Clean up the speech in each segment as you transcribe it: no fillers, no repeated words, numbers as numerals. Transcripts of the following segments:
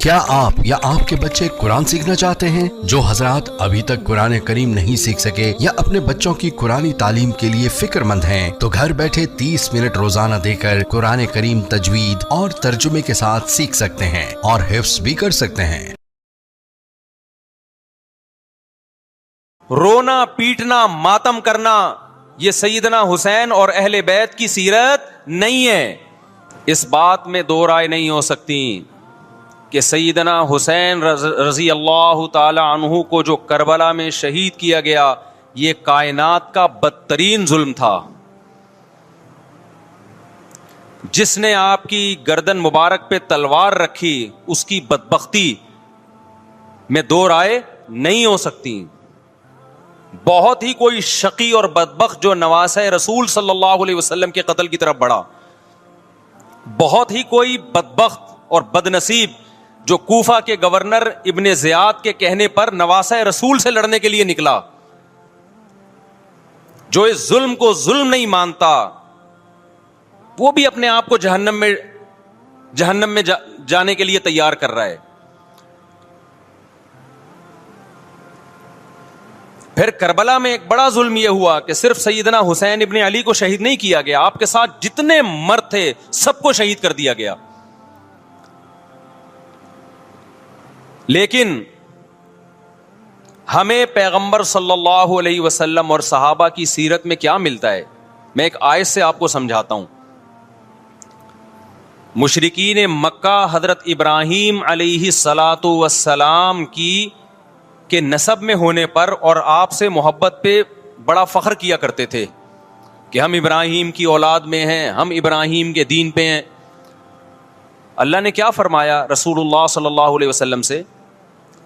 کیا آپ یا آپ کے بچے قرآن سیکھنا چاہتے ہیں؟ جو حضرات ابھی تک قرآن کریم نہیں سیکھ سکے یا اپنے بچوں کی قرآنی تعلیم کے لیے فکر مند ہیں تو گھر بیٹھے 30 منٹ روزانہ دے کر قرآن کریم تجوید اور ترجمے کے ساتھ سیکھ سکتے ہیں اور حفظ بھی کر سکتے ہیں۔ رونا پیٹنا ماتم کرنا یہ سیدنا حسین اور اہل بیت کی سیرت نہیں ہے۔ اس بات میں دو رائے نہیں ہو سکتی کہ سیدنا حسین رضی اللہ تعالی عنہ کو جو کربلا میں شہید کیا گیا یہ کائنات کا بدترین ظلم تھا۔ جس نے آپ کی گردن مبارک پہ تلوار رکھی اس کی بدبختی میں دو رائے نہیں ہو سکتی۔ بہت ہی کوئی شقی اور بدبخت جو نواسہ رسول صلی اللہ علیہ وسلم کے قتل کی طرف بڑھا، بہت ہی کوئی بدبخت اور بدنصیب جو کوفہ کے گورنر ابن زیاد کے کہنے پر نواسہ رسول سے لڑنے کے لیے نکلا، جو اس ظلم کو ظلم نہیں مانتا، وہ بھی اپنے آپ کو جہنم میں جانے کے لیے تیار کر رہا ہے۔ پھر کربلا میں ایک بڑا ظلم یہ ہوا کہ صرف سیدنا حسین ابن علی کو شہید نہیں کیا گیا، آپ کے ساتھ جتنے مرد تھے سب کو شہید کر دیا گیا۔ لیکن ہمیں پیغمبر صلی اللہ علیہ وسلم اور صحابہ کی سیرت میں کیا ملتا ہے؟ میں ایک آیت سے آپ کو سمجھاتا ہوں۔ مشرکین مکہ حضرت ابراہیم علیہ الصلاۃ والسلام کے نسب میں ہونے پر اور آپ سے محبت پہ بڑا فخر کیا کرتے تھے کہ ہم ابراہیم کی اولاد میں ہیں، ہم ابراہیم کے دین پہ ہیں۔ اللہ نے کیا فرمایا رسول اللہ صلی اللہ علیہ وسلم سے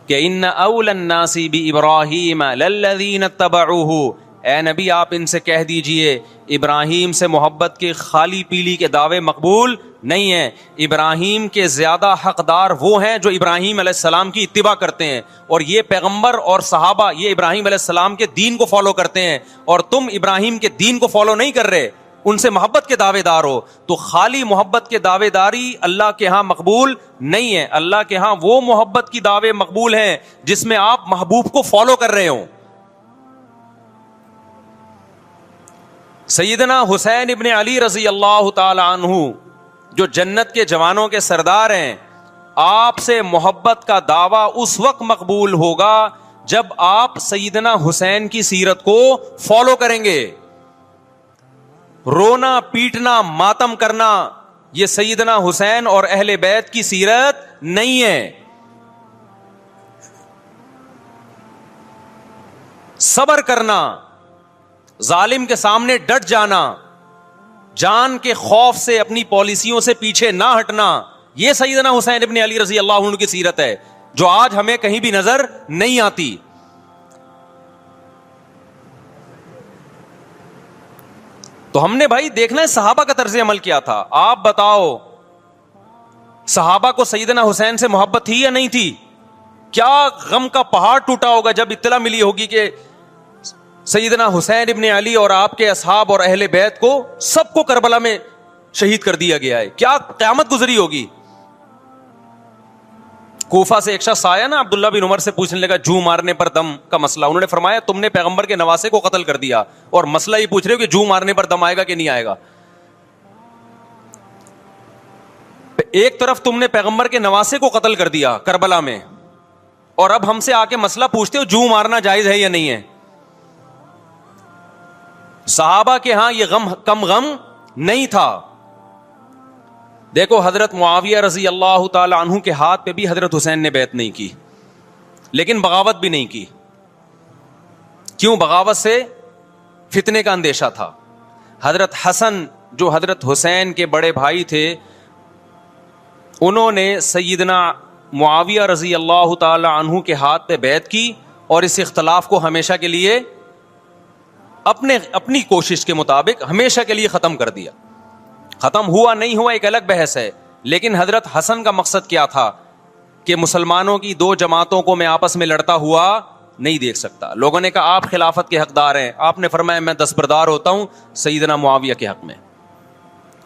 کہ ان اول الناس بابراہیم للذین اتبعوہ، اے نبی آپ ان سے کہہ دیجئے ابراہیم سے محبت کے خالی پیلی کے دعوے مقبول نہیں ہیں۔ ابراہیم کے زیادہ حقدار وہ ہیں جو ابراہیم علیہ السلام کی اتباع کرتے ہیں، اور یہ پیغمبر اور صحابہ یہ ابراہیم علیہ السلام کے دین کو فالو کرتے ہیں، اور تم ابراہیم کے دین کو فالو نہیں کر رہے، ان سے محبت کے دعوے دار ہو۔ تو خالی محبت کے دعوے داری اللہ کے ہاں مقبول نہیں ہے۔ اللہ کے ہاں وہ محبت کی دعوے مقبول ہیں جس میں آپ محبوب کو فالو کر رہے ہوں۔ سیدنا حسین ابن علی رضی اللہ تعالی عنہ جو جنت کے جوانوں کے سردار ہیں، آپ سے محبت کا دعویٰ اس وقت مقبول ہوگا جب آپ سیدنا حسین کی سیرت کو فالو کریں گے۔ رونا پیٹنا ماتم کرنا یہ سیدنا حسین اور اہل بیت کی سیرت نہیں ہے۔ صبر کرنا، ظالم کے سامنے ڈٹ جانا، جان کے خوف سے اپنی پالیسیوں سے پیچھے نہ ہٹنا، یہ سیدنا حسین ابن علی رضی اللہ عنہ کی سیرت ہے جو آج ہمیں کہیں بھی نظر نہیں آتی۔ تو ہم نے بھائی دیکھنا ہے صحابہ کا طرز عمل کیا تھا۔ آپ بتاؤ صحابہ کو سیدنا حسین سے محبت تھی یا نہیں تھی؟ کیا غم کا پہاڑ ٹوٹا ہوگا جب اطلاع ملی ہوگی کہ سیدنا حسین ابن علی اور آپ کے اصحاب اور اہل بیت کو سب کو کربلا میں شہید کر دیا گیا ہے۔ کیا قیامت گزری ہوگی۔ کوفہ سے ایک شخص آیا نا، عبداللہ بن عمر سے پوچھنے لگا جو مارنے پر دم کا مسئلہ، انہوں نے فرمایا تم نے پیغمبر کے نواسے کو قتل کر دیا اور مسئلہ یہ پوچھ رہے ہو کہ جو مارنے پر دم آئے گا کہ نہیں آئے گا۔ ایک طرف تم نے پیغمبر کے نواسے کو قتل کر دیا کربلا میں، اور اب ہم سے آ کے مسئلہ پوچھتے ہو جو مارنا جائز ہے یا نہیں ہے۔ صحابہ کے ہاں یہ غم کم غم نہیں تھا۔ دیکھو حضرت معاویہ رضی اللہ تعالی عنہ کے ہاتھ پہ بھی حضرت حسین نے بیعت نہیں کی، لیکن بغاوت بھی نہیں کی۔ کیوں؟ بغاوت سے فتنے کا اندیشہ تھا۔ حضرت حسن جو حضرت حسین کے بڑے بھائی تھے، انہوں نے سیدنا معاویہ رضی اللہ تعالی عنہ کے ہاتھ پہ بیعت کی اور اس اختلاف کو ہمیشہ کے لیے اپنی کوشش کے مطابق ہمیشہ کے لیے ختم کر دیا۔ ختم ہوا نہیں ہوا ایک الگ بحث ہے، لیکن حضرت حسن کا مقصد کیا تھا کہ مسلمانوں کی دو جماعتوں کو میں آپس میں لڑتا ہوا نہیں دیکھ سکتا۔ لوگوں نے کہا آپ خلافت کے حقدار ہیں، آپ نے فرمایا میں دستبردار ہوتا ہوں سیدنا معاویہ کے حق میں۔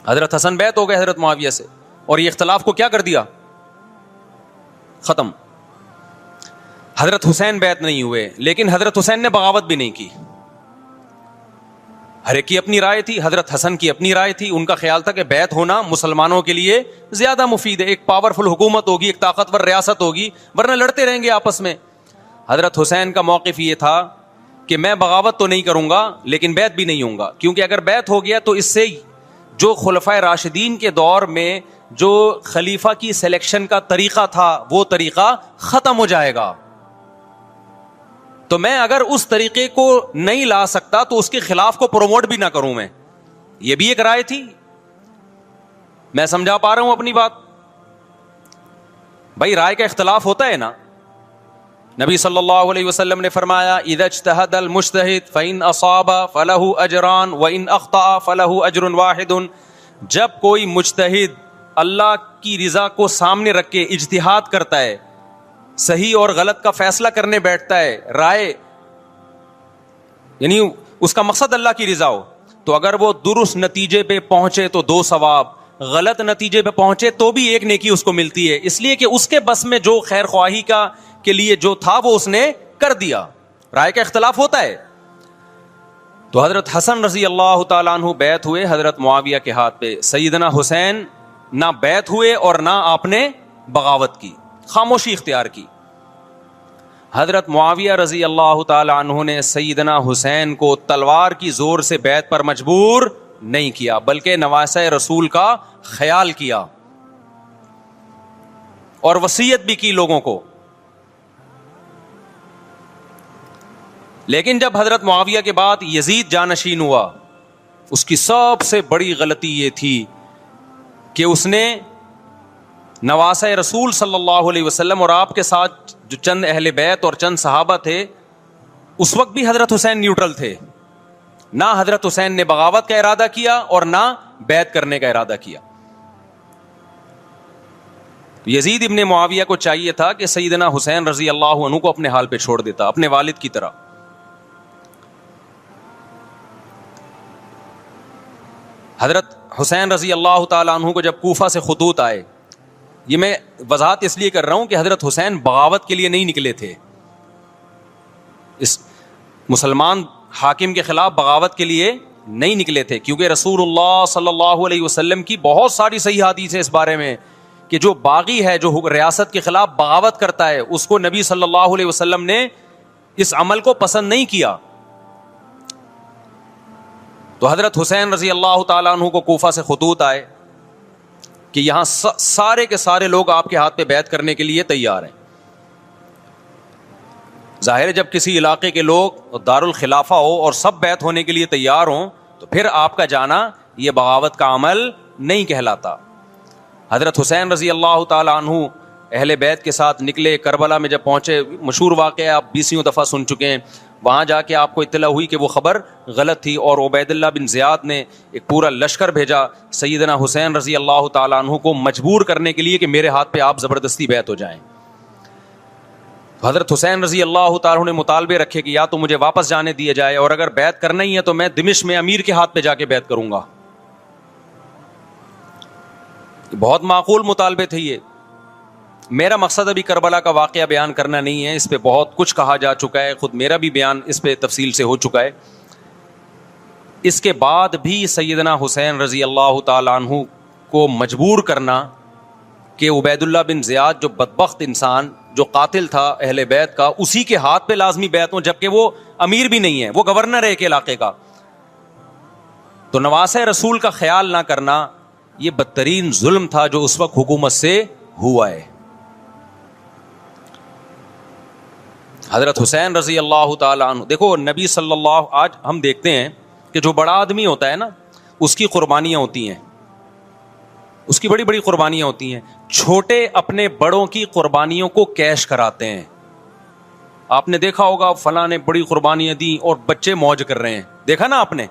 حضرت حسن بیعت ہو گئے حضرت معاویہ سے، اور یہ اختلاف کو کیا کر دیا؟ ختم. حضرت حسین بیعت نہیں ہوئے, لیکن حضرت حسین نے بغاوت بھی نہیں کی. ہر ایک کی اپنی رائے تھی, حضرت حسن کی اپنی رائے تھی. ان کا خیال تھا کہ بیعت ہونا مسلمانوں کے لیے زیادہ مفید ہے, ایک پاورفل حکومت ہوگی, ایک طاقتور ریاست ہوگی, ورنہ لڑتے رہیں گے آپس میں. حضرت حسین کا موقف یہ تھا کہ میں بغاوت تو نہیں کروں گا لیکن بیعت بھی نہیں ہوں گا, کیونکہ اگر بیعت ہو گیا تو اس سے جو خلفائے راشدین کے دور میں جو خلیفہ کی سلیکشن کا طریقہ تھا وہ طریقہ ختم ہو جائے گا. تو میں اگر اس طریقے کو نہیں لا سکتا تو اس کے خلاف کو پروموٹ بھی نہ کروں میں. یہ بھی ایک رائے تھی. میں سمجھا پا رہا ہوں اپنی بات؟ بھائی رائے کا اختلاف ہوتا ہے نا. نبی صلی اللہ علیہ وسلم نے فرمایا اذا اجتہد المجتہد فإن اصاب فلہ اجران وإن اخطأ فلہ اجر واحد. جب کوئی مجتہد اللہ کی رضا کو سامنے رکھ کے اجتہاد کرتا ہے, صحیح اور غلط کا فیصلہ کرنے بیٹھتا ہے, رائے یعنی اس کا مقصد اللہ کی رضا ہو, تو اگر وہ درست نتیجے پہ پہنچے تو 2 ثواب, غلط نتیجے پہ پہنچے تو بھی 1 نیکی اس کو ملتی ہے, اس لیے کہ اس کے بس میں جو خیر خواہی کا کے لیے جو تھا وہ اس نے کر دیا. رائے کا اختلاف ہوتا ہے. تو حضرت حسن رضی اللہ تعالیٰ عنہ بیعت ہوئے حضرت معاویہ کے ہاتھ پہ. سیدنا حسین نہ بیعت ہوئے اور نہ آپ نے بغاوت کی, خاموشی اختیار کی. حضرت معاویہ رضی اللہ تعالی عنہ نے سیدنا حسین کو تلوار کی زور سے بیعت پر مجبور نہیں کیا, بلکہ نواسہ رسول کا خیال کیا اور وصیت بھی کی لوگوں کو. لیکن جب حضرت معاویہ کے بعد یزید جانشین ہوا, اس کی سب سے بڑی غلطی یہ تھی کہ اس نے نواسہ رسول صلی اللہ علیہ وسلم اور آپ کے ساتھ جو چند اہل بیت اور چند صحابہ تھے, اس وقت بھی حضرت حسین نیوٹرل تھے. نہ حضرت حسین نے بغاوت کا ارادہ کیا اور نہ بیعت کرنے کا ارادہ کیا. یزید ابن معاویہ کو چاہیے تھا کہ سیدنا حسین رضی اللہ عنہ کو اپنے حال پہ چھوڑ دیتا, اپنے والد کی طرح. حضرت حسین رضی اللہ تعالیٰ عنہ کو جب کوفہ سے خطوط آئے, یہ میں وضاحت اس لیے کر رہا ہوں کہ حضرت حسین بغاوت کے لیے نہیں نکلے تھے, اس مسلمان حاکم کے خلاف بغاوت کے لیے نہیں نکلے تھے, کیونکہ رسول اللہ صلی اللہ علیہ وسلم کی بہت ساری صحیح حدیث ہے اس بارے میں کہ جو باغی ہے, جو ریاست کے خلاف بغاوت کرتا ہے, اس کو نبی صلی اللہ علیہ وسلم نے اس عمل کو پسند نہیں کیا. تو حضرت حسین رضی اللہ تعالیٰ عنہ کو کوفہ سے خطوط آئے کہ یہاں سارے کے سارے لوگ آپ کے ہاتھ پہ بیعت کرنے کے لیے تیار ہیں. ظاہر ہے جب کسی علاقے کے لوگ دارالخلافہ ہو اور سب بیعت ہونے کے لیے تیار ہوں تو پھر آپ کا جانا یہ بغاوت کا عمل نہیں کہلاتا. حضرت حسین رضی اللہ تعالیٰ عنہ اہل بیت کے ساتھ نکلے. کربلا میں جب پہنچے, مشہور واقعہ آپ 20 دفعہ سن چکے ہیں, وہاں جا کے آپ کو اطلاع ہوئی کہ وہ خبر غلط تھی اور عبید اللہ بن زیاد نے ایک پورا لشکر بھیجا سیدنا حسین رضی اللہ تعالیٰ عنہ کو مجبور کرنے کے لیے کہ میرے ہاتھ پہ آپ زبردستی بیعت ہو جائیں. حضرت حسین رضی اللہ تعالیٰ عنہ نے مطالبے رکھے کہ یا تو مجھے واپس جانے دیا جائے, اور اگر بیعت کرنا ہی ہے تو میں دمشق میں امیر کے ہاتھ پہ جا کے بیعت کروں گا. بہت معقول مطالبے تھے یہ. میرا مقصد ابھی کربلا کا واقعہ بیان کرنا نہیں ہے, اس پہ بہت کچھ کہا جا چکا ہے, خود میرا بھی بیان اس پہ تفصیل سے ہو چکا ہے. اس کے بعد بھی سیدنا حسین رضی اللہ تعالیٰ عنہ کو مجبور کرنا کہ عبید اللہ بن زیاد جو بدبخت انسان, جو قاتل تھا اہل بیت کا, اسی کے ہاتھ پہ لازمی بیعت ہوں, جبکہ وہ امیر بھی نہیں ہے, وہ گورنر ہے ایک علاقے کا. تو نواسہ رسول کا خیال نہ کرنا یہ بدترین ظلم تھا جو اس وقت حکومت سے ہوا ہے. حضرت حسین رضی اللہ تعالیٰ عنہ, دیکھو نبی صلی اللہ, آج ہم دیکھتے ہیں کہ جو بڑا آدمی ہوتا ہے نا اس کی قربانیاں ہوتی ہیں, اس کی بڑی بڑی قربانیاں ہوتی ہیں. چھوٹے اپنے بڑوں کی قربانیوں کو کیش کراتے ہیں. آپ نے دیکھا ہوگا فلاں نے بڑی قربانیاں دی اور بچے موج کر رہے ہیں, دیکھا نا آپ نے.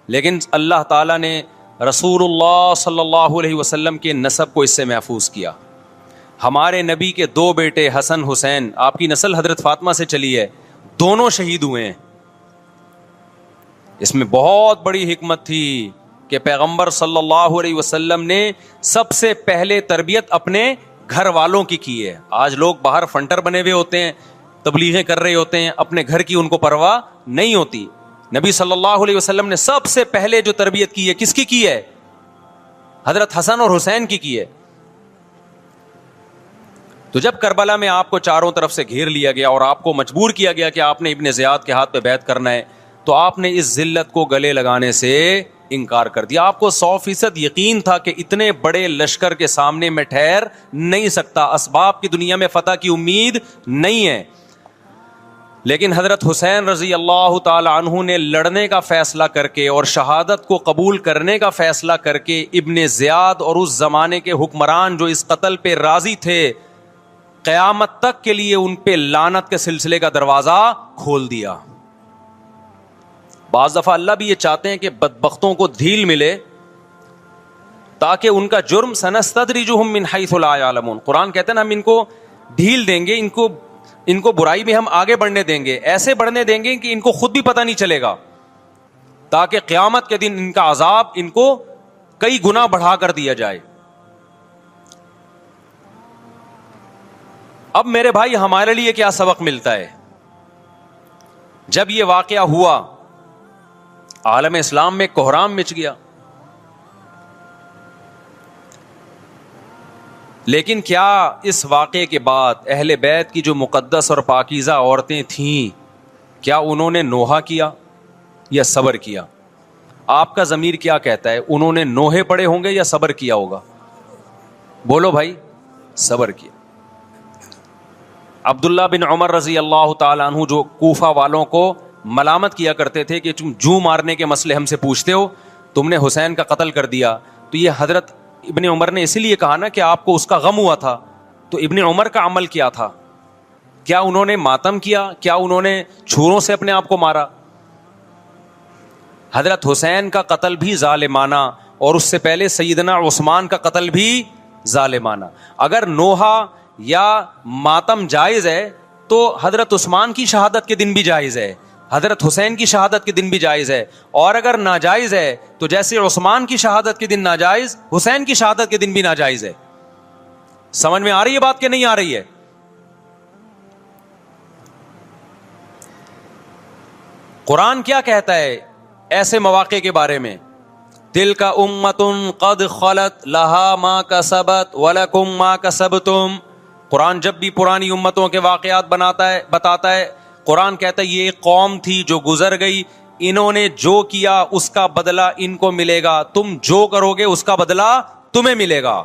لیکن اللہ تعالیٰ نے رسول اللہ صلی اللہ علیہ وسلم کے نسب کو اس سے محفوظ کیا. ہمارے نبی کے 2 بیٹے حسن حسین, آپ کی نسل حضرت فاطمہ سے چلی ہے, دونوں شہید ہوئے ہیں. اس میں بہت بڑی حکمت تھی کہ پیغمبر صلی اللہ علیہ وسلم نے سب سے پہلے تربیت اپنے گھر والوں کی ہے. آج لوگ باہر فنٹر بنے ہوئے ہوتے ہیں, تبلیغیں کر رہے ہوتے ہیں, اپنے گھر کی ان کو پرواہ نہیں ہوتی. نبی صلی اللہ علیہ وسلم نے سب سے پہلے جو تربیت کی ہے کس کی ہے؟ حضرت حسن اور حسین کی ہے. تو جب کربلا میں آپ کو چاروں طرف سے گھیر لیا گیا اور آپ کو مجبور کیا گیا کہ آپ نے ابن زیاد کے ہاتھ پہ بیعت کرنا ہے, تو آپ نے اس ذلت کو گلے لگانے سے انکار کر دیا. آپ کو 100% یقین تھا کہ اتنے بڑے لشکر کے سامنے میں ٹھہر نہیں سکتا, اسباب کی دنیا میں فتح کی امید نہیں ہے. لیکن حضرت حسین رضی اللہ تعالی عنہ نے لڑنے کا فیصلہ کر کے اور شہادت کو قبول کرنے کا فیصلہ کر کے ابن زیاد اور اس زمانے کے حکمران جو اس قتل پہ راضی تھے, قیامت تک کے لیے ان پہ لعنت کے سلسلے کا دروازہ کھول دیا. بعض دفعہ اللہ بھی یہ چاہتے ہیں کہ بدبختوں کو ڈھیل ملے تاکہ ان کا جرم سنستدرجہم من حیث لا یعلمون. قرآن کہتے ہیں نا ہم ان کو ڈھیل دیں گے, ان کو برائی میں ہم آگے بڑھنے دیں گے, ایسے بڑھنے دیں گے کہ ان کو خود بھی پتہ نہیں چلے گا, تاکہ قیامت کے دن ان کا عذاب ان کو کئی گنا بڑھا کر دیا جائے. اب میرے بھائی ہمارے لیے کیا سبق ملتا ہے؟ جب یہ واقعہ ہوا عالم اسلام میں کوہرام مچ گیا, لیکن کیا اس واقعے کے بعد اہل بیت کی جو مقدس اور پاکیزہ عورتیں تھیں, کیا انہوں نے نوحہ کیا یا صبر کیا؟ آپ کا ضمیر کیا کہتا ہے, انہوں نے نوحے پڑے ہوں گے یا صبر کیا ہوگا؟ بولو بھائی, صبر کیا. عبداللہ بن عمر رضی اللہ تعالیٰ عنہ جو کوفہ والوں کو ملامت کیا کرتے تھے کہ تم جو مارنے کے مسئلے ہم سے پوچھتے ہو, تم نے حسین کا قتل کر دیا, تو یہ حضرت ابن عمر نے اسی لیے کہا نا کہ آپ کو اس کا غم ہوا تھا. تو ابن عمر کا عمل کیا تھا؟ کیا انہوں نے ماتم کیا؟ کیا انہوں نے چھروں سے اپنے آپ کو مارا؟ حضرت حسین کا قتل بھی ظالمانہ, اور اس سے پہلے سیدنا عثمان کا قتل بھی ظالمانہ. اگر نوحہ یا ماتم جائز ہے تو حضرت عثمان کی شہادت کے دن بھی جائز ہے, حضرت حسین کی شہادت کے دن بھی جائز ہے. اور اگر ناجائز ہے تو جیسے عثمان کی شہادت کے دن ناجائز, حسین کی شہادت کے دن بھی ناجائز ہے. سمجھ میں آ رہی ہے بات کہ نہیں آ رہی ہے؟ قرآن کیا کہتا ہے ایسے مواقع کے بارے میں؟ تلک امۃ قد خلت لہا ما کسبت ولکم ما کسبتم. قرآن جب بھی پرانی امتوں کے واقعات بتاتا ہے, قرآن کہتا ہے یہ ایک قوم تھی جو گزر گئی, انہوں نے جو کیا اس کا بدلہ ان کو ملے گا, تم جو کرو گے اس کا بدلہ تمہیں ملے گا.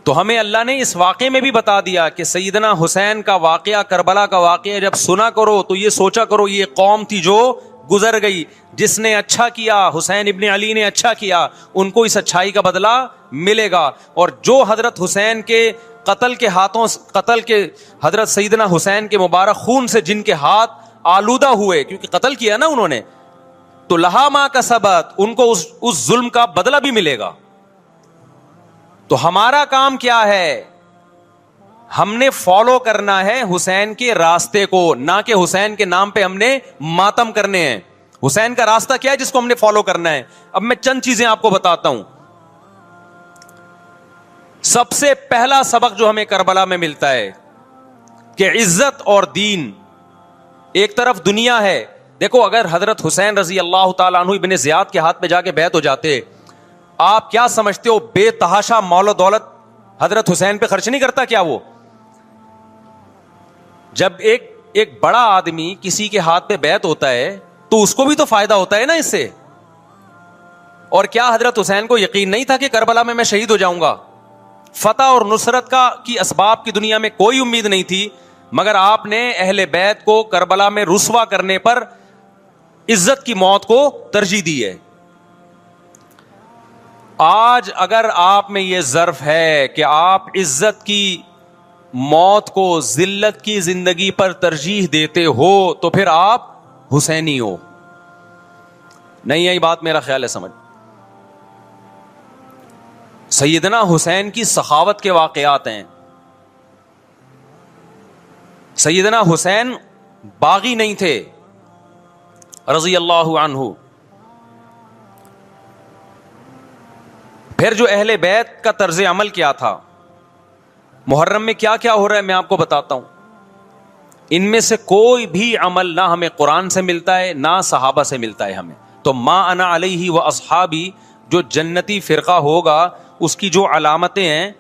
تو ہمیں اللہ نے اس واقعے میں بھی بتا دیا کہ سیدنا حسین کا واقعہ, کربلا کا واقعہ جب سنا کرو تو یہ سوچا کرو یہ قوم تھی جو گزر گئی, جس نے اچھا کیا, حسین ابن علی نے اچھا کیا, ان کو اس اچھائی کا بدلہ ملے گا. اور جو حضرت حسین کے قتل کے حضرت سیدنا حسین کے مبارک خون سے جن کے ہاتھ آلودہ ہوئے, کیونکہ قتل کیا نا انہوں نے, تو لہا ما کسبت, ان کو اس ظلم کا بدلہ بھی ملے گا. تو ہمارا کام کیا ہے؟ ہم نے فالو کرنا ہے حسین کے راستے کو, نہ کہ حسین کے نام پہ ہم نے ماتم کرنے ہیں. حسین کا راستہ کیا ہے جس کو ہم نے فالو کرنا ہے؟ اب میں چند چیزیں آپ کو بتاتا ہوں. سب سے پہلا سبق جو ہمیں کربلا میں ملتا ہے کہ عزت اور دین, ایک طرف دنیا ہے. دیکھو اگر حضرت حسین رضی اللہ تعالیٰ عنہ ابن زیاد کے ہاتھ پہ جا کے بیعت ہو جاتے, آپ کیا سمجھتے ہو بے تحاشا مال و دولت حضرت حسین پہ خرچ نہیں کرتا کیا وہ؟ جب ایک بڑا آدمی کسی کے ہاتھ پہ بیعت ہوتا ہے تو اس کو بھی تو فائدہ ہوتا ہے نا اس سے. اور کیا حضرت حسین کو یقین نہیں تھا کہ کربلا میں شہید ہو جاؤں گا؟ فتح اور نصرت کی اسباب کی دنیا میں کوئی امید نہیں تھی, مگر آپ نے اہل بیت کو کربلا میں رسوا کرنے پر عزت کی موت کو ترجیح دی ہے. آج اگر آپ میں یہ ظرف ہے کہ آپ عزت کی موت کو ذلت کی زندگی پر ترجیح دیتے ہو تو پھر آپ حسینی ہو. نہیں آئی بات میرا خیال ہے سمجھ. سیدنا حسین کی سخاوت کے واقعات ہیں. سیدنا حسین باغی نہیں تھے رضی اللہ عنہ. پھر جو اہل بیت کا طرز عمل کیا تھا, محرم میں کیا کیا ہو رہا ہے میں آپ کو بتاتا ہوں. ان میں سے کوئی بھی عمل نہ ہمیں قرآن سے ملتا ہے نہ صحابہ سے ملتا ہے ہمیں. تو ما انا علیہ و اصحابی جو جنتی فرقہ ہوگا اس کی جو علامتیں ہیں،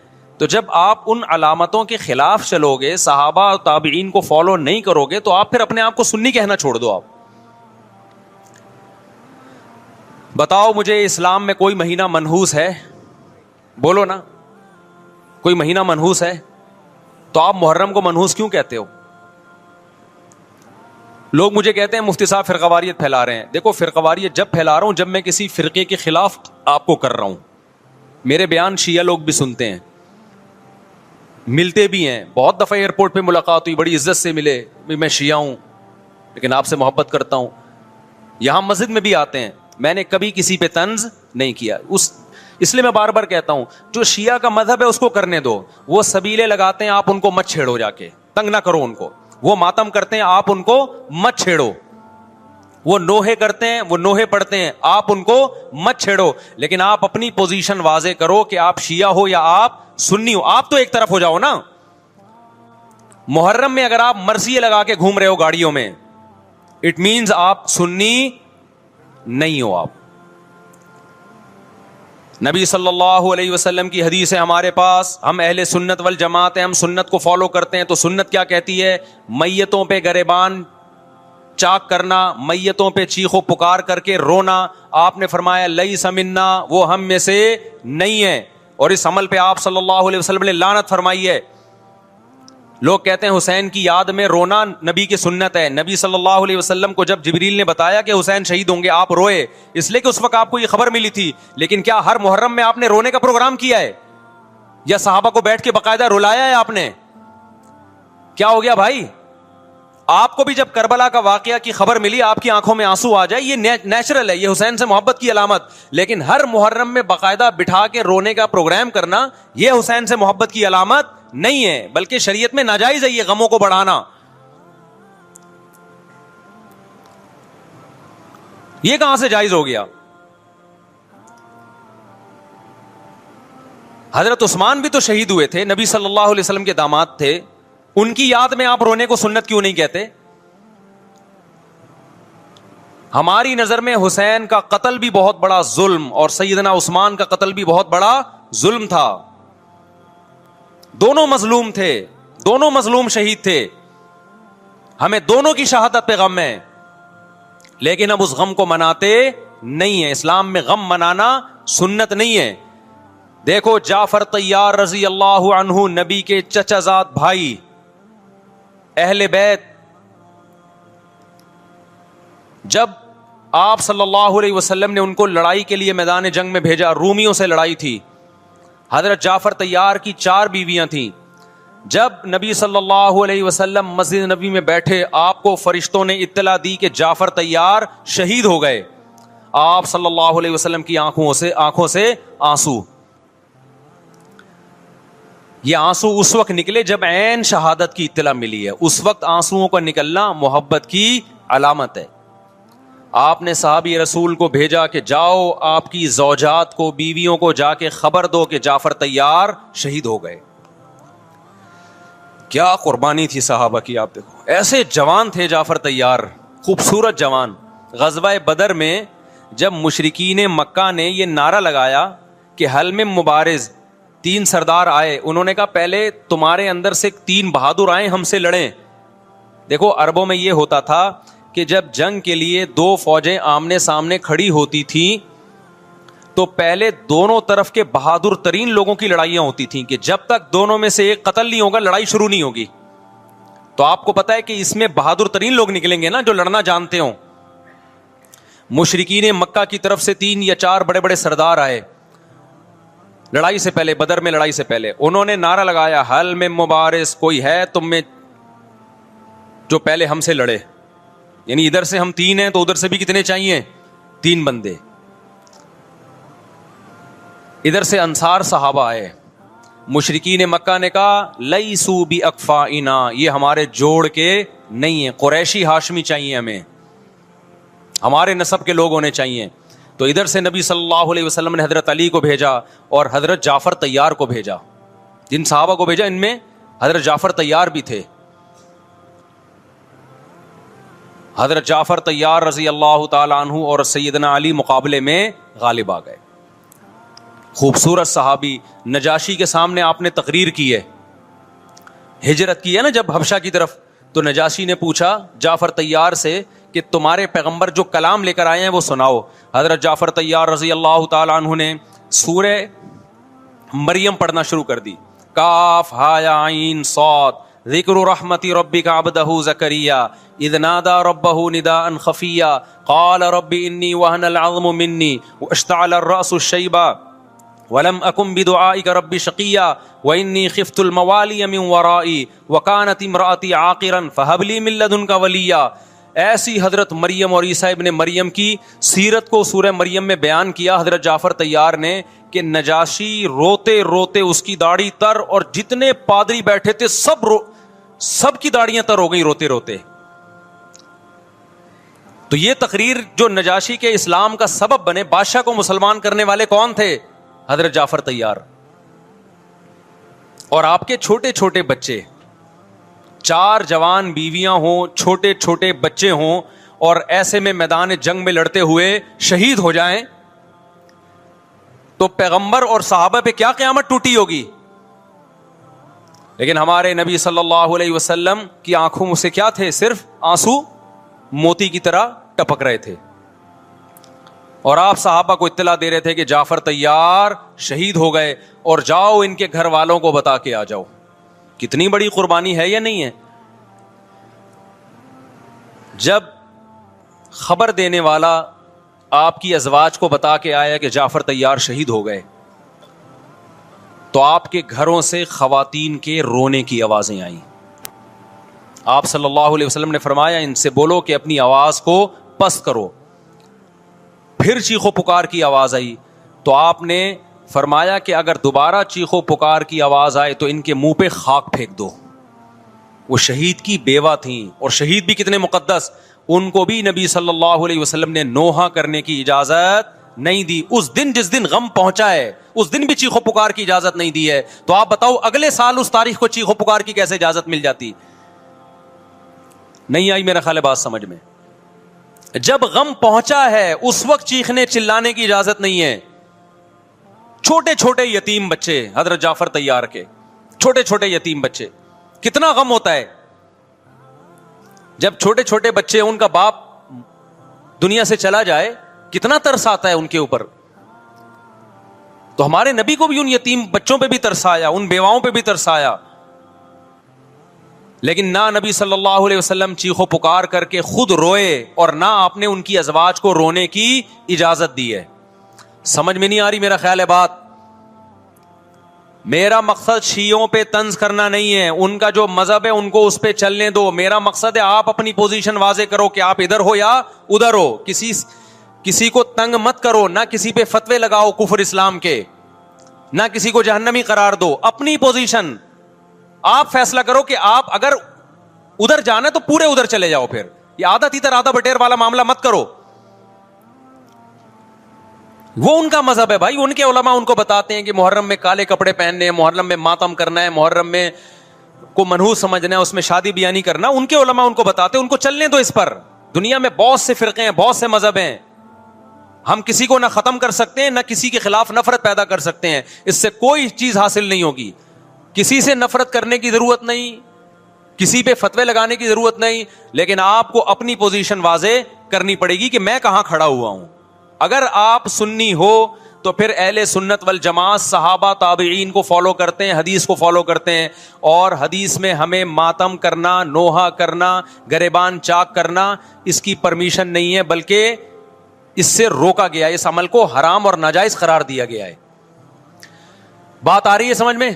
تو جب آپ ان علامتوں کے خلاف چلو گے، صحابہ اور تابعین کو فالو نہیں کرو گے، تو آپ پھر اپنے آپ کو سنی کہنا چھوڑ دو. آپ بتاؤ مجھے اسلام میں کوئی مہینہ منحوس ہے؟ بولو نا، کوئی مہینہ منحوس ہے؟ تو آپ محرم کو منحوس کیوں کہتے ہو؟ لوگ مجھے کہتے ہیں مفتی صاحب فرقہ واریت پھیلا رہے ہیں. دیکھو فرقہ واریت جب پھیلا رہا ہوں جب میں کسی فرقے کے خلاف آپ کو کر رہا ہوں. میرے بیان شیعہ لوگ بھی سنتے ہیں، ملتے بھی ہیں. بہت دفعہ ایئرپورٹ پہ ملاقات ہوئی، بڑی عزت سے ملے، میں شیعہ ہوں لیکن آپ سے محبت کرتا ہوں. یہاں مسجد میں بھی آتے ہیں، میں نے کبھی کسی پہ طنز نہیں کیا. اس لیے میں بار بار کہتا ہوں جو شیعہ کا مذہب ہے اس کو کرنے دو. وہ سبیلے لگاتے ہیں، آپ ان کو مت چھیڑو، جا کے تنگ نہ کرو ان کو. وہ ماتم کرتے ہیں، آپ ان کو مت چھیڑو. وہ نوحے کرتے ہیں، وہ نوحے پڑھتے ہیں، آپ ان کو مت چھیڑو. لیکن آپ اپنی پوزیشن واضح کرو کہ آپ شیعہ ہو یا آپ سنی ہو. آپ تو ایک طرف ہو جاؤ نا. محرم میں اگر آپ مرثیے لگا کے گھوم رہے ہو گاڑیوں میں، اٹ مینز آپ سنی نہیں ہو. آپ نبی صلی اللہ علیہ وسلم کی حدیث ہے ہمارے پاس، ہم اہل سنت والجماعت ہیں، ہم سنت کو فالو کرتے ہیں. تو سنت کیا کہتی ہے؟ میتوں پہ گریبان چاک کرنا، میتوں پہ چیخو پکار کر کے رونا. آپ نے فرمایا لیس منا، وہ ہم میں سے نہیں ہے. اور اس عمل پہ آپ صلی اللہ علیہ وسلم نے لعنت فرمائی ہے. لوگ کہتے ہیں حسین کی یاد میں رونا نبی کی سنت ہے. نبی صلی اللہ علیہ وسلم کو جب جبریل نے بتایا کہ حسین شہید ہوں گے، آپ روئے، اس لیے کہ اس وقت آپ کو یہ خبر ملی تھی. لیکن کیا ہر محرم میں آپ نے رونے کا پروگرام کیا ہے؟ یا صحابہ کو بیٹھ کے باقاعدہ رلایا ہے آپ نے؟ کیا ہو گیا بھائی؟ آپ کو بھی جب کربلا کا واقعہ کی خبر ملی آپ کی آنکھوں میں آنسو آ جائے، یہ نیچرل ہے، یہ حسین سے محبت کی علامت. لیکن ہر محرم میں باقاعدہ بٹھا کے رونے کا پروگرام کرنا یہ حسین سے محبت کی علامت نہیں ہے، بلکہ شریعت میں ناجائز ہے یہ غموں کو بڑھانا. یہ کہاں سے جائز ہو گیا؟ حضرت عثمان بھی تو شہید ہوئے تھے، نبی صلی اللہ علیہ وسلم کے داماد تھے. ان کی یاد میں آپ رونے کو سنت کیوں نہیں کہتے؟ ہماری نظر میں حسین کا قتل بھی بہت بڑا ظلم اور سیدنا عثمان کا قتل بھی بہت بڑا ظلم تھا. دونوں مظلوم تھے، دونوں مظلوم شہید تھے. ہمیں دونوں کی شہادت پہ غم ہے، لیکن اب اس غم کو مناتے نہیں ہیں. اسلام میں غم منانا سنت نہیں ہے. دیکھو جعفر طیار رضی اللہ عنہ، نبی کے چچا زاد بھائی، اہل بیت، جب آپ صلی اللہ علیہ وسلم نے ان کو لڑائی کے لیے میدان جنگ میں بھیجا، رومیوں سے لڑائی تھی. حضرت جعفر طیار کی 4 بیویاں تھیں. جب نبی صلی اللہ علیہ وسلم مسجد نبی میں بیٹھے، آپ کو فرشتوں نے اطلاع دی کہ جعفر طیار شہید ہو گئے. آپ صلی اللہ علیہ وسلم کی آنکھوں سے آنسو. یہ آنسو اس وقت نکلے جب عین شہادت کی اطلاع ملی ہے. اس وقت آنسوؤں کا نکلنا محبت کی علامت ہے. آپ نے صحابی رسول کو بھیجا کہ جاؤ آپ کی زوجات کو، بیویوں کو جا کے خبر دو کہ جعفر طیار شہید ہو گئے. کیا قربانی تھی صحابہ کی. آپ دیکھو ایسے جوان تھے جعفر طیار، خوبصورت جوان. غزوہ بدر میں جب مشرکین مکہ نے یہ نعرہ لگایا کہ حل میں مبارز، 3 سردار آئے، انہوں نے کہا پہلے تمہارے اندر سے 3 بہادر آئیں ہم سے لڑیں. دیکھو عربوں میں یہ ہوتا تھا کہ جب جنگ کے لیے 2 فوجیں آمنے سامنے کھڑی ہوتی تھیں تو پہلے دونوں طرف کے بہادر ترین لوگوں کی لڑائیاں ہوتی تھیں کہ جب تک دونوں میں سے ایک قتل نہیں ہوگا لڑائی شروع نہیں ہوگی. تو آپ کو پتا ہے کہ اس میں بہادر ترین لوگ نکلیں گے نا جو لڑنا جانتے ہوں. مشرکین مکہ کی طرف سے 3 یا 4 بڑے بڑے سردار آئے لڑائی سے پہلے، بدر میں لڑائی سے پہلے. انہوں نے نعرہ لگایا حل میں مبارز، کوئی ہے تم میں جو پہلے ہم سے لڑے. یعنی ادھر سے ہم 3 ہیں تو ادھر سے بھی کتنے چاہیے؟ 3 بندے. ادھر سے انصار صحابہ آئے. مشرکین مکہ نے کہا لیسو بی اکفائنا، یہ ہمارے جوڑ کے نہیں ہیں، قریشی ہاشمی چاہیے، ہمارے نسب کے لوگ ہونے چاہیے. تو ادھر سے نبی صلی اللہ علیہ وسلم نے حضرت علی کو بھیجا اور حضرت جعفر طیار کو بھیجا. جن صحابہ کو بھیجا ان میں حضرت جعفر طیار بھی تھے. حضرت جعفر طیار رضی اللہ تعالی عنہ اور سیدنا علی مقابلے میں غالب آ گئے. خوبصورت صحابی. نجاشی کے سامنے آپ نے تقریر کی ہے, ہجرت کی ہے نا جب حبشہ کی طرف, تو نجاشی نے پوچھا جعفر طیار سے کہ تمہارے پیغمبر جو کلام لے کر آئے ہیں وہ سناؤ. حضرت جعفر طیار رضی اللہ تعالی عنہ نے سورہ مریم پڑھنا شروع کر دی. کاف ہا یا عین صاد ذکر رحمت ربک عبدہ زکریا اذ نادى ربه نداء خفیا قال رب انی وهن العظم منی واشتعل الرأس شیبا ولم اکن بدعائک رب شقیا وانی خفت الموالی من ورائي وكانت امرأتی عاقرا فهب لی من لدنک ولیا. ایسی حضرت مریم اور عیسیٰ ابن مریم کی سیرت کو سورہ مریم میں بیان کیا حضرت جعفر طیار نے کہ نجاشی روتے روتے اس کی داڑھی تر, اور جتنے پادری بیٹھے تھے سب کی داڑیاں تر ہو گئی روتے روتے. تو یہ تقریر جو نجاشی کے اسلام کا سبب بنے, بادشاہ کو مسلمان کرنے والے کون تھے؟ حضرت جعفر طیار. اور آپ کے چھوٹے چھوٹے بچے, 4 جوان بیویاں ہوں, چھوٹے چھوٹے بچے ہوں, اور ایسے میں میدان جنگ میں لڑتے ہوئے شہید ہو جائیں تو پیغمبر اور صحابہ پہ کیا قیامت ٹوٹی ہوگی. لیکن ہمارے نبی صلی اللہ علیہ وسلم کی آنکھوں سے کیا تھے؟ صرف آنسو موتی کی طرح ٹپک رہے تھے. اور آپ صحابہ کو اطلاع دے رہے تھے کہ جعفر طیار شہید ہو گئے اور جاؤ ان کے گھر والوں کو بتا کے آ جاؤ. کتنی بڑی قربانی ہے یا نہیں ہے؟ جب خبر دینے والا آپ کی ازواج کو بتا کے آیا کہ جعفر طیار شہید ہو گئے, تو آپ کے گھروں سے خواتین کے رونے کی آوازیں آئیں. آپ صلی اللہ علیہ وسلم نے فرمایا ان سے بولو کہ اپنی آواز کو پست کرو. پھر چیخو پکار کی آواز آئی تو آپ نے فرمایا کہ اگر دوبارہ چیخو پکار کی آواز آئے تو ان کے منہ پہ خاک پھینک دو. وہ شہید کی بیوہ تھیں, اور شہید بھی کتنے مقدس, ان کو بھی نبی صلی اللہ علیہ وسلم نے نوحہ کرنے کی اجازت نہیں دی. اس دن جس دن غم پہنچا ہے اس دن بھی چیخو پکار کی اجازت نہیں دی ہے. تو آپ بتاؤ اگلے سال اس تاریخ کو چیخو پکار کی کیسے اجازت مل جاتی؟ نہیں آئی میرا خیال ہے بات سمجھ میں. جب غم پہنچا ہے اس وقت چیخنے چلانے کی اجازت نہیں ہے. چھوٹے چھوٹے یتیم بچے, حضرت جعفر طیار کے چھوٹے چھوٹے یتیم بچے, کتنا غم ہوتا ہے جب چھوٹے چھوٹے بچے, ان کا باپ دنیا سے چلا جائے, کتنا ترس آتا ہے ان کے اوپر. تو ہمارے نبی کو بھی ان یتیم بچوں پہ بھی ترس آیا, ان بیواؤں پہ بھی ترس آیا. لیکن نہ نبی صلی اللہ علیہ وسلم چیخو پکار کر کے خود روئے, اور نہ آپ نے ان کی ازواج کو رونے کی اجازت دی ہے. سمجھ میں نہیں آ رہی میرا خیال ہے بات. میرا مقصد شیعوں پہ طنز کرنا نہیں ہے, ان کا جو مذہب ہے ان کو اس پہ چلنے دو. میرا مقصد ہے آپ اپنی پوزیشن واضح کرو کہ آپ ادھر ہو یا ادھر ہو. کسی کو تنگ مت کرو, نہ کسی پہ فتوے لگاؤ کفر اسلام کے, نہ کسی کو جہنمی قرار دو. اپنی پوزیشن آپ فیصلہ کرو کہ آپ اگر ادھر جانا ہے تو پورے ادھر چلے جاؤ. پھر یہ آدھا تیتر آدھا بٹیر والا معاملہ مت کرو. وہ ان کا مذہب ہے بھائی, ان کے علماء ان کو بتاتے ہیں کہ محرم میں کالے کپڑے پہننے ہیں, محرم میں ماتم کرنا ہے, محرم میں کو منحوس سمجھنا ہے, اس میں شادی بیانی کرنا. ان کے علماء ان کو بتاتے ہیں, ان کو چلنے دو اس پر. دنیا میں بہت سے فرقے ہیں, بہت سے مذہب ہیں, ہم کسی کو نہ ختم کر سکتے ہیں نہ کسی کے خلاف نفرت پیدا کر سکتے ہیں. اس سے کوئی چیز حاصل نہیں ہوگی. کسی سے نفرت کرنے کی ضرورت نہیں, کسی پہ فتوے لگانے کی ضرورت نہیں, لیکن آپ کو اپنی پوزیشن واضح کرنی پڑے گی کہ میں کہاں کھڑا ہوا ہوں. اگر آپ سنی ہو تو پھر اہل سنت والجماعت صحابہ تابعین کو فالو کرتے ہیں, حدیث کو فالو کرتے ہیں, اور حدیث میں ہمیں ماتم کرنا, نوحہ کرنا, گریبان چاک کرنا اس کی پرمیشن نہیں ہے, بلکہ اس سے روکا گیا ہے, اس عمل کو حرام اور ناجائز قرار دیا گیا ہے. بات آ رہی ہے سمجھ میں؟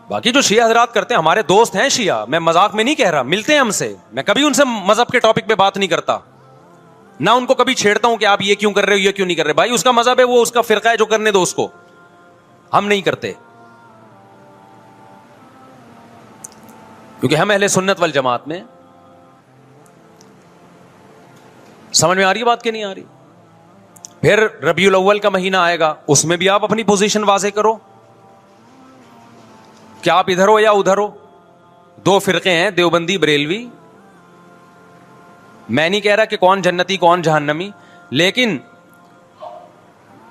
باقی جو شیعہ حضرات کرتے ہیں, ہمارے دوست ہیں شیعہ, میں مذاق میں نہیں کہہ رہا, ملتے ہیں ہم سے, میں کبھی ان سے مذہب کے ٹاپک پہ بات نہیں کرتا, نہ ان کو کبھی چھیڑتا ہوں کہ آپ یہ کیوں کر رہے ہو, یہ کیوں نہیں کر رہے. بھائی اس کا مذہب ہے, وہ اس کا فرقہ ہے, جو کرنے دو اس کو, ہم نہیں کرتے, کیونکہ ہم اہل سنت والجماعت میں. سمجھ میں آ رہی ہے بات کہ نہیں آ رہی؟ پھر ربیع الاول کا مہینہ آئے گا, اس میں بھی آپ اپنی پوزیشن واضح کرو. کیا آپ ادھر ہو یا ادھر ہو؟ دو فرقے ہیں، دیوبندی بریلوی. میں نہیں کہہ رہا کہ کون جنتی کون جہنمی، لیکن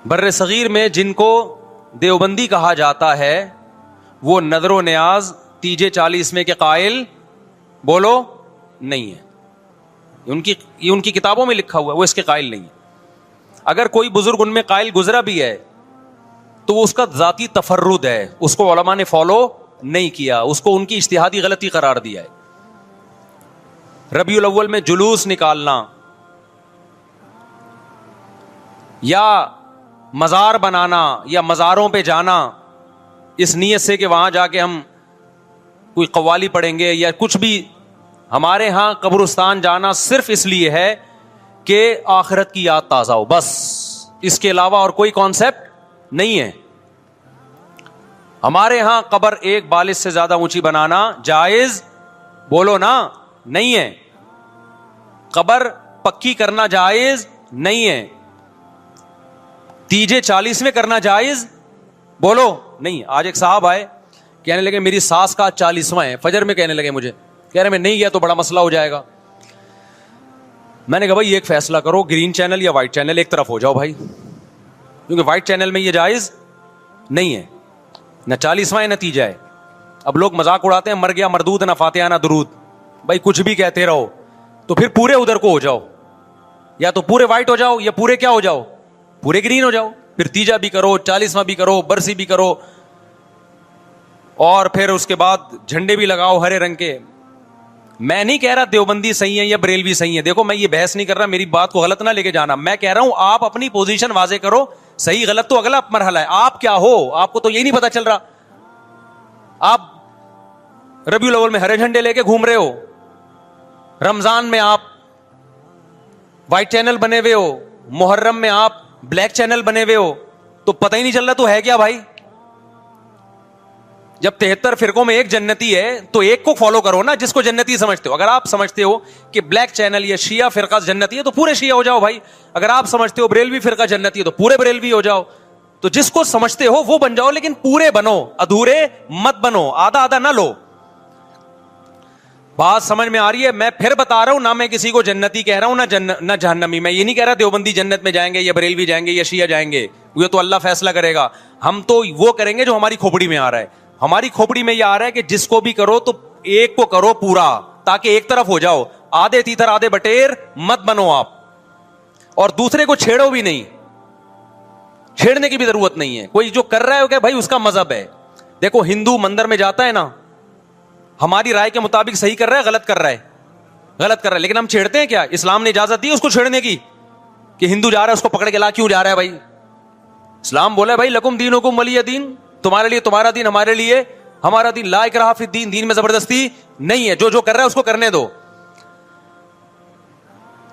بر صغیر میں جن کو دیوبندی کہا جاتا ہے وہ نظر و نیاز تیجے 40 میں کے قائل بولو نہیں ہے. یہ ان کی کتابوں میں لکھا ہوا ہے، وہ اس کے قائل نہیں ہے. اگر کوئی بزرگ ان میں قائل گزرا بھی ہے تو وہ اس کا ذاتی تفرد ہے، اس کو علماء نے فالو نہیں کیا، اس کو ان کی اجتہادی غلطی قرار دیا ہے. ربیع الاول میں جلوس نکالنا یا مزار بنانا یا مزاروں پہ جانا اس نیت سے کہ وہاں جا کے ہم کوئی قوالی پڑھیں گے یا کچھ بھی، ہمارے ہاں قبرستان جانا صرف اس لیے ہے کہ آخرت کی یاد تازہ ہو، بس. اس کے علاوہ اور کوئی کانسیپٹ نہیں ہے. ہمارے ہاں قبر ایک بالش سے زیادہ اونچی بنانا جائز بولو نا نہیں ہے. قبر پکی کرنا جائز نہیں ہے. تیجے 40 میں کرنا جائز بولو نہیں. آج ایک صاحب آئے کہنے لگے میری ساس کا 40واں ہے، فجر میں کہنے لگے مجھے، کہہ رہے میں نہیں گیا تو بڑا مسئلہ ہو جائے گا. میں نے کہا بھائی ایک فیصلہ کرو، گرین چینل یا وائٹ چینل، ایک طرف ہو جاؤ بھائی، کیونکہ وائٹ چینل میں یہ جائز نہیں ہے، نہ 40واں ہے نہ تیجا ہے. اب لوگ مذاق اڑاتے ہیں مر گیا مردود نہ فاتحہ نہ درود. بھائی کچھ بھی کہتے رہو تو پھر پورے ادھر کو ہو جاؤ، یا تو پورے وائٹ ہو جاؤ یا پورے کیا ہو جاؤ، پورے گرین ہو جاؤ. پھر تیجا بھی کرو، 40واں بھی کرو، برسی بھی کرو، اور پھر اس کے بعد جھنڈے بھی لگاؤ ہرے رنگ کے. میں نہیں کہہ رہا دیوبندی صحیح ہے یا بریلوی صحیح ہے، دیکھو میں یہ بحث نہیں کر رہا، میری بات کو غلط نہ لے کے جانا. میں کہہ رہا ہوں آپ اپنی پوزیشن واضح کرو، صحیح غلط تو اگلا مرحلہ ہے. آپ کیا ہو، آپ کو تو یہی نہیں پتا چل رہا. آپ ربیع الاول میں ہرے جھنڈے لے کے گھوم رہے ہو، رمضان میں آپ وائٹ چینل بنے ہوئے ہو، محرم میں آپ بلیک چینل بنے ہوئے ہو، تو پتہ ہی نہیں چل رہا تو ہے کیا بھائی. جب 73 فرقوں میں ایک جنتی ہے تو ایک کو فالو کرو نا جس کو جنتی سمجھتے ہو. اگر آپ سمجھتے ہو کہ بلیک چینل یا شیعہ فرقہ جنتی ہے تو پورے شیعہ ہو جاؤ بھائی. اگر آپ سمجھتے ہو بریلوی فرقہ جنتی ہے تو پورے بریلوی ہو جاؤ. تو جس کو سمجھتے ہو وہ بن جاؤ، لیکن پورے بنو، ادھورے مت بنو، آدھا آدھا نہ لو. بات سمجھ میں آ رہی ہے؟ میں پھر بتا رہا ہوں، نہ میں کسی کو جنتی کہہ رہا ہوں نہ جہنمی. میں یہ نہیں کہہ رہا دیوبندی جنت میں جائیں گے یا بریلوی جائیں گے یا شیعہ جائیں گے، یہ تو اللہ فیصلہ کرے گا. ہم تو وہ کریں گے جو ہماری کھوپڑی میں آ رہا ہے. ہماری کھوپڑی میں یہ آ رہا ہے کہ جس کو بھی کرو تو ایک کو کرو پورا، تاکہ ایک طرف ہو جاؤ. آدھے تیتر آدھے بٹیر مت بنو آپ، اور دوسرے کو چھیڑو بھی نہیں، چھیڑنے کی بھی ضرورت نہیں ہے. کوئی جو کر رہا ہے کہ بھائی اس کا مذہب ہے. دیکھو ہندو مندر میں جاتا ہے نا، ہماری رائے کے مطابق صحیح کر رہا ہے غلط کر رہا ہے، غلط کر رہا ہے، لیکن ہم چھیڑتے ہیں کیا؟ اسلام نے اجازت دی اس کو چھیڑنے کی کہ ہندو جا رہا ہے اس کو پکڑ کے لا کیوں جا رہا ہے بھائی؟ اسلام بولا ہے بھائی لکم دینکم ولی دین، تمہارے لیے تمہارا دین، ہمارے لیے ہمارا دین. لا اکراہ فی الدین، دین میں زبردستی نہیں ہے، جو کر رہا ہے اس کو کرنے دو.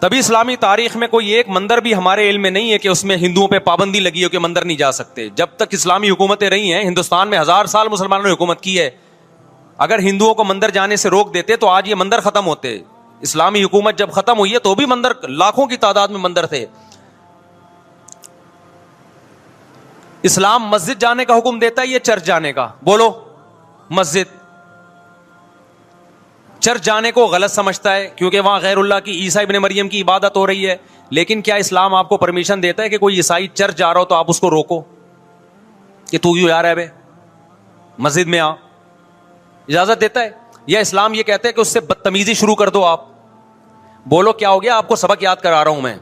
تبھی اسلامی تاریخ میں کوئی ایک مندر بھی ہمارے علم میں نہیں ہے کہ اس میں ہندوؤں پہ پابندی لگی ہو کہ مندر نہیں جا سکتے. جب تک اسلامی حکومتیں رہی ہیں، ہندوستان میں 1000 سال مسلمانوں نے حکومت کی ہے. اگر ہندوؤں کو مندر جانے سے روک دیتے تو آج یہ مندر ختم ہوتے. اسلامی حکومت جب ختم ہوئی ہے تو بھی مندر لاکھوں کی تعداد میں مندر تھے. اسلام مسجد جانے کا حکم دیتا ہے یا چرچ جانے کا؟ بولو. مسجد. چرچ جانے کو غلط سمجھتا ہے کیونکہ وہاں غیر اللہ کی، عیسیٰ ابن مریم کی عبادت ہو رہی ہے. لیکن کیا اسلام آپ کو پرمیشن دیتا ہے کہ کوئی عیسائی چرچ جا رہا ہو تو آپ اس کو روکو کہ تو کیوں جا رہا ہے بے، مسجد میں آ؟ اجازت دیتا ہے؟ یا اسلام یہ کہتا ہے کہ اس سے بدتمیزی شروع کر دو آپ؟ بولو کیا ہو گیا؟ آپ کو سبق یاد کرا رہا ہوں میں.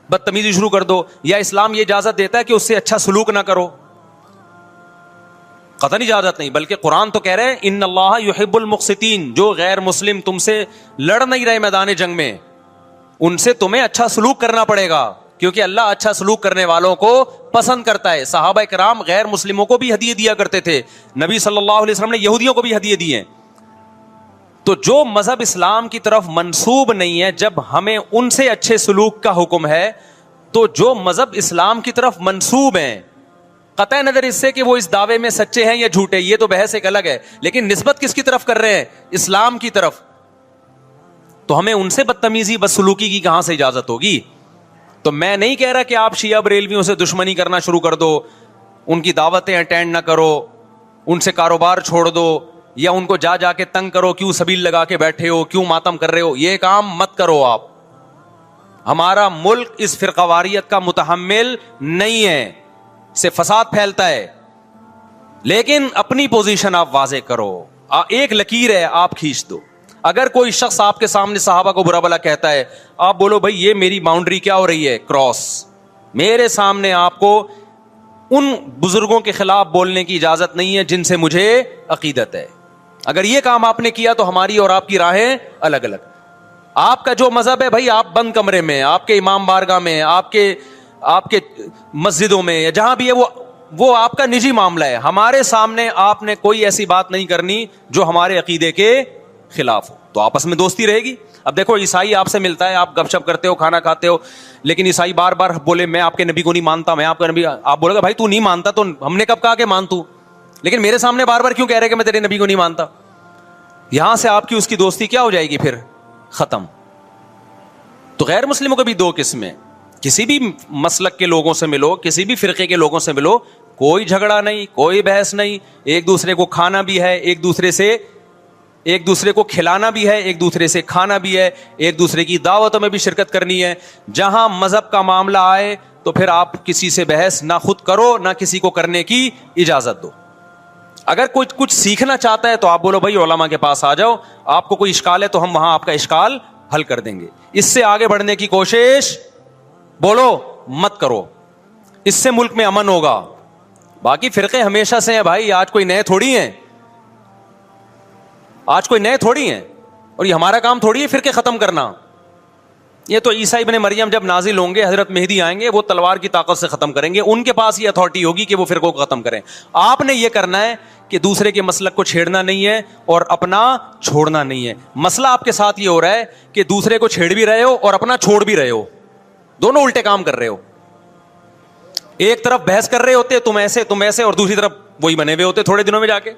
بدتمیزی شروع کر دو. یا اسلام یہ اجازت دیتا ہے کہ اس سے اچھا سلوک نہ کرو؟ قطعاً اجازت نہیں، بلکہ قرآن تو کہہ رہے ہیں ان اللہ یحب المقسطین، جو غیر مسلم تم سے لڑ نہیں رہے میدان جنگ میں، ان سے تمہیں اچھا سلوک کرنا پڑے گا، کیونکہ اللہ اچھا سلوک کرنے والوں کو پسند کرتا ہے. صحابہ کرام غیر مسلموں کو بھی ہدیے دیا کرتے تھے، نبی صلی اللہ علیہ وسلم نے یہودیوں کو بھی ہدیے دیے ہیں. تو جو مذہب اسلام کی طرف منسوب نہیں ہے، جب ہمیں ان سے اچھے سلوک کا حکم ہے، تو جو مذہب اسلام کی طرف منسوب ہیں، قطع نظر اس سے کہ وہ اس دعوے میں سچے ہیں یا جھوٹے، یہ تو بحث ایک الگ ہے، لیکن نسبت کس کی طرف کر رہے ہیں؟ اسلام کی طرف. تو ہمیں ان سے بدتمیزی بدسلوکی کی کہاں سے اجازت ہوگی؟ تو میں نہیں کہہ رہا کہ آپ شیعہ بریلویوں سے دشمنی کرنا شروع کر دو، ان کی دعوتیں اٹینڈ نہ کرو، ان سے کاروبار چھوڑ دو یا ان کو جا جا کے تنگ کرو, کیوں سبیل لگا کے بیٹھے ہو, کیوں ماتم کر رہے ہو, یہ کام مت کرو آپ. ہمارا ملک اس فرقواریت کا متحمل نہیں ہے, سے فساد پھیلتا ہے. لیکن اپنی پوزیشن آپ واضح کرو, ایک لکیر ہے آپ کھینچ دو. اگر کوئی شخص آپ کے سامنے صحابہ کو برا بھلا کہتا ہے, آپ بولو بھائی یہ میری باؤنڈری کیا ہو رہی ہے, کراس. میرے سامنے آپ کو ان بزرگوں کے خلاف بولنے کی اجازت نہیں ہے جن سے مجھے عقیدت ہے. اگر یہ کام آپ نے کیا تو ہماری اور آپ کی راہیں الگ الگ. آپ کا جو مذہب ہے بھائی, آپ بند کمرے میں, آپ کے امام بارگاہ میں, آپ کے مسجدوں میں, یا جہاں بھی ہے وہ آپ کا نجی معاملہ ہے. ہمارے سامنے آپ نے کوئی ایسی بات نہیں کرنی جو ہمارے عقیدے کے خلاف ہو, تو آپس میں دوستی رہے گی. اب دیکھو عیسائی آپ سے ملتا ہے, آپ گپ شپ کرتے ہو, کھانا کھاتے ہو, لیکن عیسائی بار بار بولے میں آپ کے نبی کو نہیں مانتا, میں آپ کا نبی, آپ بولے گا بھائی تو نہیں مانتا تو ہم نے کب کہا کہ مان تو, لیکن میرے سامنے بار بار کیوں کہہ رہے کہ میں تیرے نبی کو نہیں مانتا. یہاں سے آپ کی اس کی دوستی کیا ہو جائے گی, پھر ختم. تو غیر مسلموں کو بھی دو قسمیں, کسی بھی مسلک کے لوگوں سے ملو, کسی بھی فرقے کے لوگوں سے ملو, کوئی جھگڑا نہیں, کوئی بحث نہیں, ایک دوسرے کو کھانا بھی ہے, ایک دوسرے کو کھلانا بھی ہے, ایک دوسرے سے کھانا بھی ہے, ایک دوسرے کی دعوتوں میں بھی شرکت کرنی ہے. جہاں مذہب کا معاملہ آئے تو پھر آپ کسی سے بحث نہ خود کرو نہ کسی کو کرنے کی اجازت دو. اگر کوئی کچھ سیکھنا چاہتا ہے تو آپ بولو بھائی علماء کے پاس آ جاؤ, آپ کو کوئی اشکال ہے تو ہم وہاں آپ کا اشکال حل کر دیں گے. اس سے آگے بڑھنے کی کوشش بولو مت کرو, اس سے ملک میں امن ہوگا. باقی فرقے ہمیشہ سے ہیں بھائی, آج کوئی نئے تھوڑی ہیں, اور یہ ہمارا کام تھوڑی ہے فرقے ختم کرنا. یہ تو عیسیٰ ابن مریم جب نازل ہوں گے, حضرت مہدی آئیں گے, وہ تلوار کی طاقت سے ختم کریں گے, ان کے پاس یہ اتھارٹی ہوگی کہ وہ فرقوں کو ختم کریں. آپ نے یہ کرنا ہے کہ دوسرے کے مسلک کو چھیڑنا نہیں ہے اور اپنا چھوڑنا نہیں ہے. مسئلہ آپ کے ساتھ یہ ہو رہا ہے کہ دوسرے کو چھیڑ بھی رہے ہو اور اپنا چھوڑ بھی رہے ہو, دونوں الٹے کام کر رہے ہو. ایک طرف بحث کر رہے ہوتے تم ایسے, اور دوسری طرف وہی بنے ہوئے ہوتے تھوڑے دنوں میں جا کے.